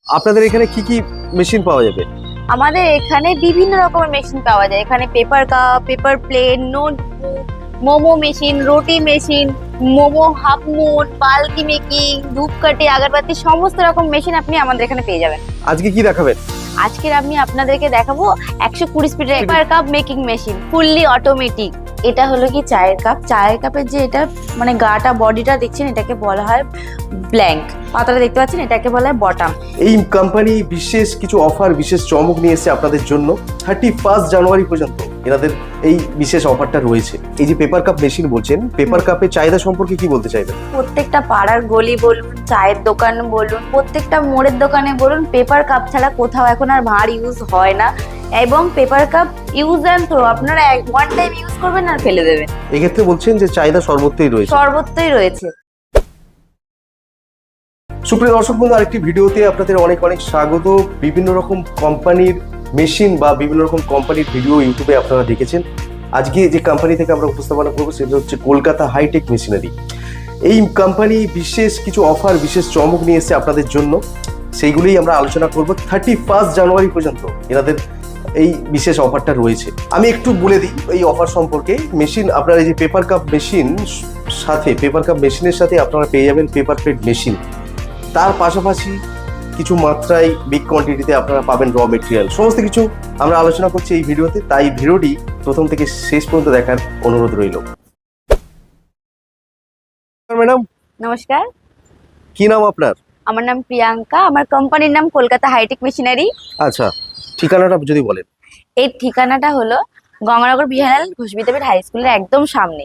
আপনাদের এখানে কি কি মেশিন পাওয়া যাবে? আমাদের এখানে বিভিন্ন রকমের মেশিন পাওয়া যায়। এখানে paper cup, paper plane, notebook, momo machine, রুটি মেশিন, মোমো হাফ মুন, পালকি মেকিং, ধূপকাঠি, আগরবাতি, সমস্ত রকম মেশিন আপনি আমাদের এখানে পেয়ে যাবেন। আজকে কি দেখাবেন? আজকের আমি আপনাদেরকে দেখাবো 120 স্পিডের paper cup making machine, fully automatic. এটা হলো কি চায়ের কাপ। চায়ের কাপের যে এটা মানে গাটা বডিটা দেখছেন, এটাকে বলা হয় ব্ল্যাঙ্ক। পাতাটা দেখতে পাচ্ছেন, এটাকে বলা হয় বটম। এই কোম্পানি বিশেষ কিছু অফার, বিশেষ চমক নিয়ে এসেছে আপনাদের জন্য। 31 জানুয়ারি পর্যন্ত এনাদের এই বিশেষ অফারটা রয়েছে। এই যে পেপার কাপ মেশিন বলছেন, পেপার কাপের চাহিদা সম্পর্কে কি বলতে চাইবেন? প্রত্যেকটা পাড়ার গলি বলুন, চায়ের দোকান বলুন, প্রত্যেকটা মোড়ের দোকানে বলুন, পেপার কাপ ছাড়া কোথাও এখন আর ভাঁড় ইউজ হয় না। এবং paper cup use and throw, আপনারা ওয়ান টাইম ইউজ করবেন আর ফেলে দেবেন। এক্ষেত্রে বলছেন যে চাহিদা সর্বত্রই রয়েছে। সর্বত্রই রয়েছে। সুপ্রিয় দর্শক বন্ধু, আরেকটি ভিডিওতে আপনাদের অনেক অনেক স্বাগত। বিভিন্ন রকম কোম্পানির মেশিন বা বিভিন্ন রকম কোম্পানির ভিডিও ইউটিউবে আপনারা দেখেছেন। আজকে যে কোম্পানি থেকে আমরা উপস্থাপনা করবো সেটা হচ্ছে কলকাতা হাইটেক মেশিনারি। এই কোম্পানি বিশেষ কিছু অফার, বিশেষ চমক নিয়ে এসেছে আপনাদের জন্য। সেইগুলোই আমরা আলোচনা করব। 31 জানুয়ারি পর্যন্ত এনাদের এই বিশেষ অফারটা রয়েছে। আমি একটু বলে দিই এই অফার সম্পর্কে। মেশিন আপনারা এই যে পেপার কাপ মেশিন সাথে, পেপার কাপ মেশিনের সাথে আপনারা পেয়ে যাবেন পেপার প্লেট মেশিন। তার পাশাপাশি কিছু মাত্রায় বিগ কোয়ান্টিটিতে আপনারা পাবেন র মেটেরিয়াল। সমস্ত কিছু আমরা আলোচনা করছি এই ভিডিওতে, তাই ভিডিওটি প্রথম থেকে শেষ পর্যন্ত দেখার অনুরোধ রইল। ম্যাডাম নমস্কার, কি নাম আপনার? আমার নাম প্রিয়াঙ্কা। আমার কোম্পানির নাম কলকাতা হাইটেক মেশিনারি। আচ্ছা, ঠিকানাটা যদি বলেন। এই ঠিকানাটা হলো গঙ্গানগর বিহারাল ঘোষবিদ্যাপীঠ হাই স্কুলের একদম সামনে।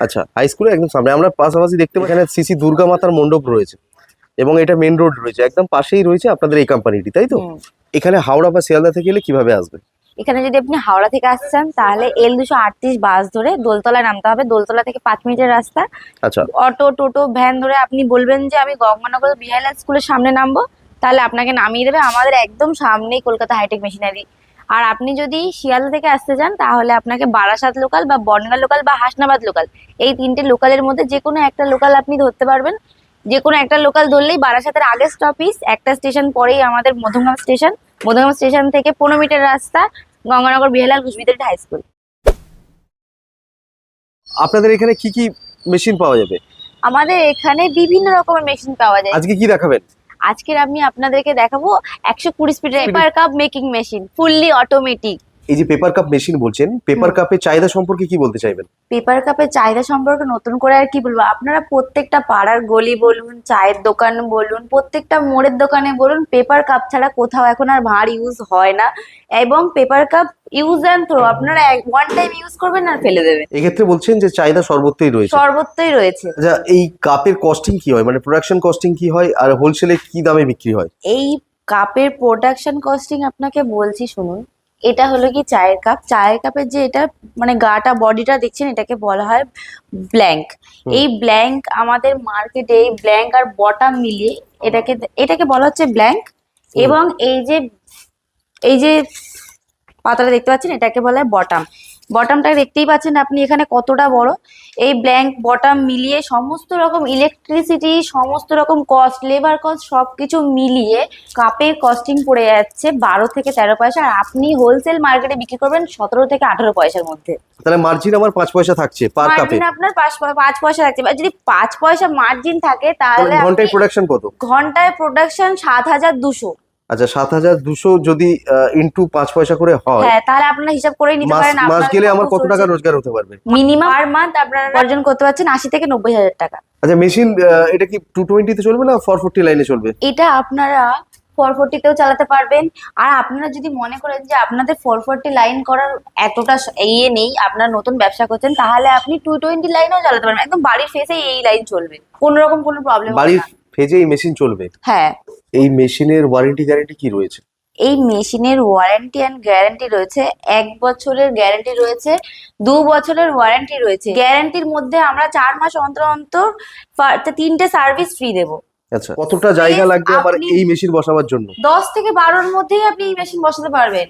আচ্ছা, হাই স্কুলের একদম সামনে। আমরা পাশাপাশি দেখতে পাই এখানে শ্রী দুর্গা মাতার মণ্ডপ রয়েছে এবং এটা মেন রোড রয়েছে, একদম পাশেই রয়েছে আপনাদের এই কোম্পানিটি, তাই তো? এখানে হাওড়া বা শিয়ালদা থেকে এলে কিভাবে আসবে? এখানে যদি আপনি হাওড়া থেকে আসছেন তাহলে L238 বাস ধরে দোলতলায় নামতে হবে। দোলতলা থেকে 5 মিনিটের রাস্তা। আচ্ছা, অটো, টোটো, ভ্যান ধরে আপনি বলবেন যে আমি গঙ্গানগর বিহারাল স্কুলের সামনে নামবো, তাহলে আপনাকে নামিয়ে দেবে আমাদের একদম সামনেই কলকাতা হাইটেক মেশিনারি। আর আপনি যদি শিয়ালদা থেকে আসতে চান তাহলে আপনাকে বারাসাত লোকাল বা বনগাঁ লোকাল বা হাসনাবাদ লোকাল, এই 3টে লোকালের মধ্যে যে কোনো একটা লোকাল আপনি ধরতে পারবেন। যে কোনো একটা লোকাল ধরলেই বারাসাতের আগের স্টপেজ, একটা স্টেশন পরেই আমাদের মধ্যমগ্রাম স্টেশন। মধ্যমগ্রাম স্টেশন থেকে 15 মিনিটের রাস্তা, গঙ্গানগর বিহারাল ঘোষবিদ্যাপীঠ হাই স্কুল। আপনাদের এখানে কি কি মেশিন পাওয়া যাবে? আমাদের এখানে বিভিন্ন রকমের মেশিন পাওয়া যায়। আজকে কি দেখাবেন? আজকের আমি আপনাদেরকে দেখাবো 120 স্পিডের paper cup making machine, fully automatic. এই যে পেপার কাপ মেশিন বলছেন, পেপার কাপের চাহিদা সম্পর্কে কি বলতে চাইবেন? পেপার কাপের চাহিদা সম্পর্কে নতুন করে আর কি বলবো, আপনারা প্রত্যেকটা পাড়ার গলি বলুন, চায়ের দোকান বলুন, প্রত্যেকটা মোড়ের দোকানে বলুন, পেপার কাপ ছাড়া কোথাও এখন আর ভাঁড় ইউজ হয় না। এবং paper cup use and throw, আপনারা ওয়ান টাইম ইউজ করবেন আর ফেলে দেবেন। এক্ষেত্রে বলছেন যে চাহিদা সর্বত্রই রয়েছে। সর্বত্রই রয়েছে। আচ্ছা, এই কাপের কস্টিং কি হয়, মানে প্রোডাকশন কস্টিং কি হয়, আর হোলসেলে কি দামে বিক্রি হয়? এই কাপের প্রোডাকশন কস্টিং আপনাকে বলছি শুনুন। এটা হলো কি চায়ের কাপ। চায়ের কাপের যে এটা মানে গাটা বডিটা দেখছেন, এটাকে বলা হয় ব্ল্যাঙ্ক। এই ব্ল্যাঙ্ক আমাদের মার্কেটে, এই ব্ল্যাঙ্ক আর বটম মিলিয়ে এটাকে এটাকে বলা হচ্ছে ব্ল্যাঙ্ক। এবং এই যে পাতাটা দেখতে পাচ্ছেন, এটাকে বলা হয় বটম। বটমটা দেখতেই পাচ্ছেন আপনি এখানে কতটা বড়। এই ব্ল্যাঙ্ক বটম মিলিয়ে সমস্ত রকম ইলেকট্রিসিটি, সমস্ত রকম কস্ট, লেবার কস্ট, সবকিছু মিলিয়ে কাপের কস্টিং পড়ে যাচ্ছে 12 থেকে 13 পয়সা। আর আপনি হোলসেল মার্কেটে বিক্রি করবেন 17 থেকে 18 পয়সার মধ্যে। তাহলে মার্জিন আমার 5 পয়সা থাকছে পার কাপে। মার্জিন আপনার 5 পয়সা থাকছে। আর যদি 5 পয়সা মার্জিন থাকে তাহলে ঘন্টায় প্রোডাকশন কত? ঘন্টায় প্রোডাকশন 7200। আচ্ছা, 7200 যদি ইনটু 5 পয়সা করে হয়, হ্যাঁ, তাহলে আপনারা হিসাব করেই নিতে পারেন মাস গেলে আমার কত টাকা রোজগার হতে পারবে? মিনিমাম পার মান্থ আপনারা অর্জন করতে পারছেন 80 থেকে 90 হাজার টাকা। আচ্ছা, মেশিন এটা কি 220 তে চলবে না 440 লাইনে চলবে? এটা আপনারা 440 তেও চালাতে পারবেন। আর আপনারা যদি মনে করেন যে আপনাদের 440 লাইন করার এতটা ইয়ে নেই, আপনারা নতুন ব্যবসা করছেন, তাহলে আপনি 220 লাইনেও চালাতে পারবেন। একদম বাড়ির ফেসে এই লাইন চলবে, কোনো রকম কোনো প্রবলেম হবে বাড়ির না। ফেজে এই মেশিন চলবে? হ্যাঁ। এই মেশিনের ওয়ারেন্টি গ্যারান্টি কি রয়েছে? এই মেশিনের ওয়ারেন্টি অ্যান্ড গ্যারান্টি রয়েছে 1 বছরের গ্যারান্টি রয়েছে, 2 বছরের ওয়ারেন্টি রয়েছে। গ্যারান্টির মধ্যে আমরা 4 মাস অন্তর অন্তর 3টে সার্ভিস ফ্রি দেবো। আচ্ছা, কতটা জায়গা লাগবে আবার এই মেশিন বসাবার জন্য? 10 থেকে 12-র মধ্যেই আপনি এই মেশিন বসাতে পারবেন।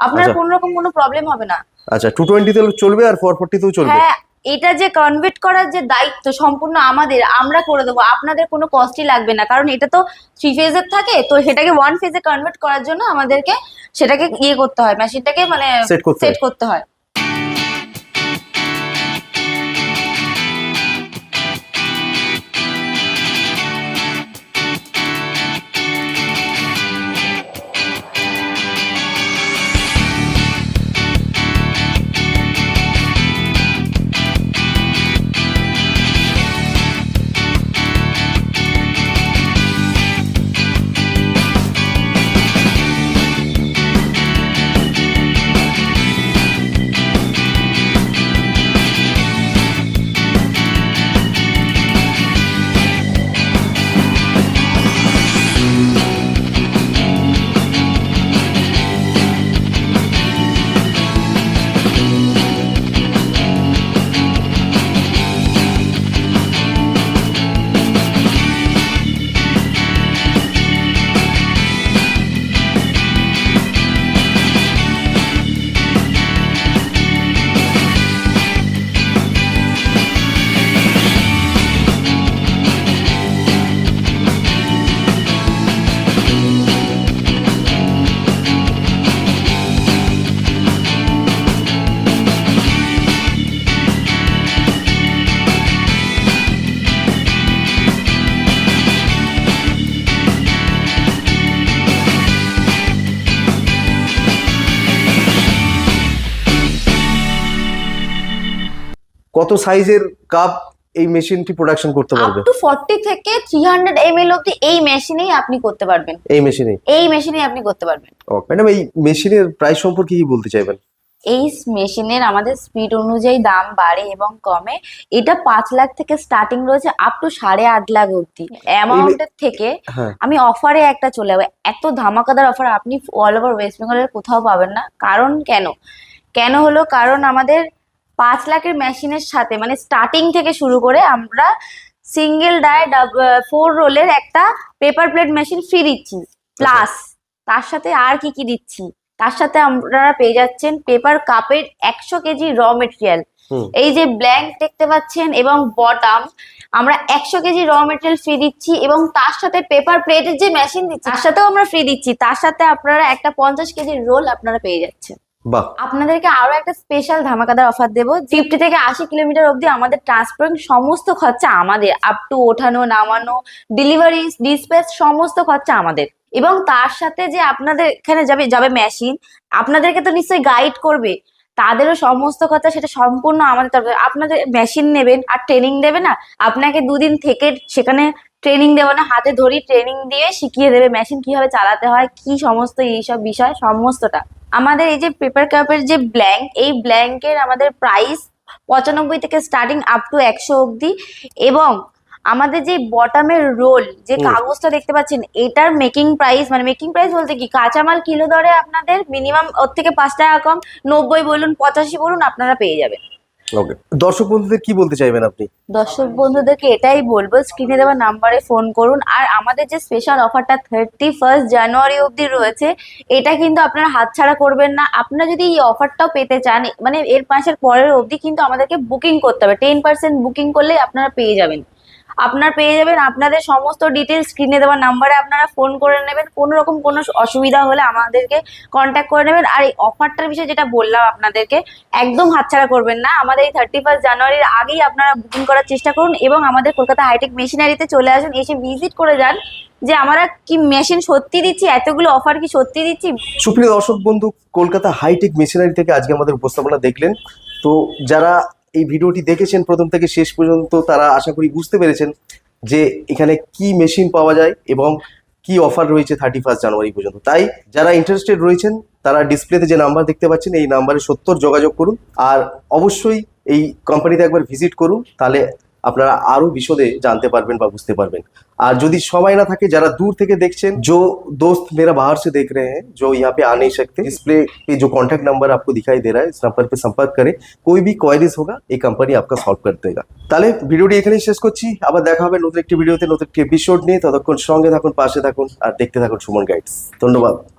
আপনার আচ্ছা, কোনো রকম কোনো প্রবলেম হবে না। আচ্ছা, 220 তেও চলবে আর 440 তেও চলবে? হ্যাঁ, এটা যে কনভার্ট করার যে দায়িত্ব সম্পূর্ণ আমাদের, আমরা করে দেবো, আপনাদের কোনো কস্টই লাগবে না। কারণ এটা তো 3 ফেজের থাকে, তো সেটাকে 1 ফেজে কনভার্ট করার জন্য আমাদেরকে সেটাকে করতে হয়, মেশিনটাকে মানে সেট করতে হয়। কত সাইজের কাপ এই মেশিনটি প্রোডাকশন করতে আপ পারবে? টু 40 থেকে 300 ml অবধি এই মেশিনেই আপনি করতে পারবেন। এই মেশিনেই আপনি করতে পারবেন। ম্যাডাম, এই মেশিনের প্রাইস সম্পর্কে কি বলতে চাইবেন? এই মেশিনের আমাদের স্পিড অনুযায়ী দাম বাড়ে এবং কমে। এটা 5 লাখ থেকে স্টার্টিং রয়েছে আপ টু 8.5 লাখ অবধি অ্যামাউন্টের থেকে। আমি অফারে একটা চলে যাবো, এত ধামাকাদার অফার আপনি অল ওভার ওয়েস্ট বেঙ্গলের কোথাও পাবেন না। কারণ কেন হলো, কারণ আমাদের 5 লাখের মেশিনের সাথে মানে স্টার্টিং থেকে শুরু করে আমরা সিঙ্গেল ডাই 4 রোলের একটা পেপার প্লেট মেশিন ফ্রি দিচ্ছি, প্লাস তার সাথে আর কি দিচ্ছি, তার সাথে আপনারা পেয়ে যাচ্ছেন পেপার কাপের 100 কেজি র মেটেরিয়াল। এই যে ব্ল্যাঙ্ক দেখতে পাচ্ছেন এবং বটম, আমরা 100 কেজি র মেটেরিয়াল ফ্রি দিচ্ছি এবং তার সাথে পেপার প্লেটের যে মেশিন দিচ্ছি তার সাথেও আমরা ফ্রি দিচ্ছি। তার সাথে আপনারা একটা 50 কেজি রোল আপনারা পেয়ে যাচ্ছেন। আপনাদেরকে আরো একটা স্পেশাল ধামাকাদার অফার দেবো, 50 থেকে 80 কিলোমিটার অবধি আমাদের ট্রান্সপোর্ট সমস্ত খরচা আমাদের, আপ টু ওঠানো নামানো, ডেলিভারি, ডিসপ্যাচ সমস্ত খরচা আমাদের। এবং তার সাথে যে আপনাদের এখানে যাবে মেশিন, আপনাদেরকে তো নিশ্চয়ই গাইড করবে, তাদেরও সমস্ত কথা সেটা সম্পূর্ণ আমাদের তরফে। আপনাদের মেশিন নেবেন আর ট্রেনিং দেবে না, আপনাকে 2 দিন থেকে সেখানে ট্রেনিং দেবে না, হাতে ধরি ট্রেনিং দিয়ে শিখিয়ে দেবে মেশিন কিভাবে চালাতে হয়, কি সমস্ত এইসব বিষয় সমস্তটা। আমাদের এই যে পেপার কাপের যে ব্ল্যাঙ্ক, এই ব্ল্যাঙ্কের আমাদের প্রাইস 95 থেকে স্টার্টিং আপ টু 100 অবধি। এবং আমাদের যে বটমের রোল যে কাগজটা দেখতে পাচ্ছেন, এটার মেকিং প্রাইস বলতে কি, কাঁচামাল কিলো দরে আপনাদের মিনিমাম ওর থেকে 5 টাকা কম, 90 বলুন 85 বলুন আপনারা পেয়ে যাবেন। ওকে, দর্শক বন্ধুদের কি বলতে চাইবেন আপনি? দর্শক বন্ধুদেরকে এটাই বলবো, স্ক্রিনে দেওয়া নাম্বারে ফোন করুন। আর আমাদের যে স্পেশাল অফারটা 31 জানুয়ারি অবধি রয়েছে, এটা কিন্তু আপনারা হাতছাড়া করবেন না। আপনারা যদি এই অফারটাও পেতে চান, মানে এর মাসের পরের অবধি কিন্তু আমাদেরকে বুকিং করতে হবে, 10% বুকিং করলে আপনারা পেয়ে যাবেন। আপনাদের সমস্ত ডিটেলস স্ক্রিনে দেওয়া নাম্বারে আপনারা ফোন করে নেবেন। কোনো রকম কোনো অসুবিধা হলে আমাদেরকে কন্ট্যাক্ট করে নেবেন। আর এই অফারটার বিষয়ে যেটা বললাম আপনাদেরকে, একদম হাতছাড়া করবেন না। আমাদের এই 31 জানুয়ারির আগেই আপনারা বুকিং করার চেষ্টা করুন এবং আমাদের কলকাতা হাইটেক মেশিনারিতে চলে আসুন, এসে ভিজিট করে যান যে আমরা কি মেশিন সত্যি দিচ্ছি, এতগুলো অফার কি সত্যি দিচ্ছি। সুপ্রিয় দর্শক বন্ধু, কলকাতা হাইটেক মেশিনারি থেকে আজকে আমাদের উপস্থাপনা দেখলেন। তো যারা এই ভিডিওটি দেখেছেন প্রথম থেকে শেষ পর্যন্ত, তারা আশা করি বুঝতে পেরেছেন যে এখানে কি মেশিন পাওয়া যায় এবং কি অফার রয়েছে 31 জানুয়ারি পর্যন্ত। তাই যারা ইন্টারেস্টেড রয়েছেন তারা ডিসপ্লেতে যে নাম্বার দেখতে পাচ্ছেন এই নাম্বারে 70 যোগাযোগ করুন। আর অবশ্যই এই কোম্পানিতে একবার ভিজিট করুন, তাহলে আপনারা আরো বিশদে জানতে পারবেন বা বুঝতে পারবেন। আর যদি সময় না থাকে, যারা दूर থেকে দেখছেন, जो दोस्त मेरा बाहर से देख रहे हैं, जो यहाँ पे आ नहीं सकते, डिस्प्ले पे जो कॉन्टैक्ट नंबर आपको दिखाई दे रहा है, इस नंबर पे संपर्क करें। कोई भी क्वारीज होगा এই কোম্পানি आपका সলভ করে দেगा। তাহলে ভিডিওটি এখানেই শেষ করছি, আবার দেখা হবে নতুন একটি ভিডিওতে নতুন একটি এপিসোড নিয়ে। ততক্ষণ সঙ্গে থাকুন, পাশে থাকুন আর দেখতে থাকুন সুমন গাইডস। ধন্যবাদ।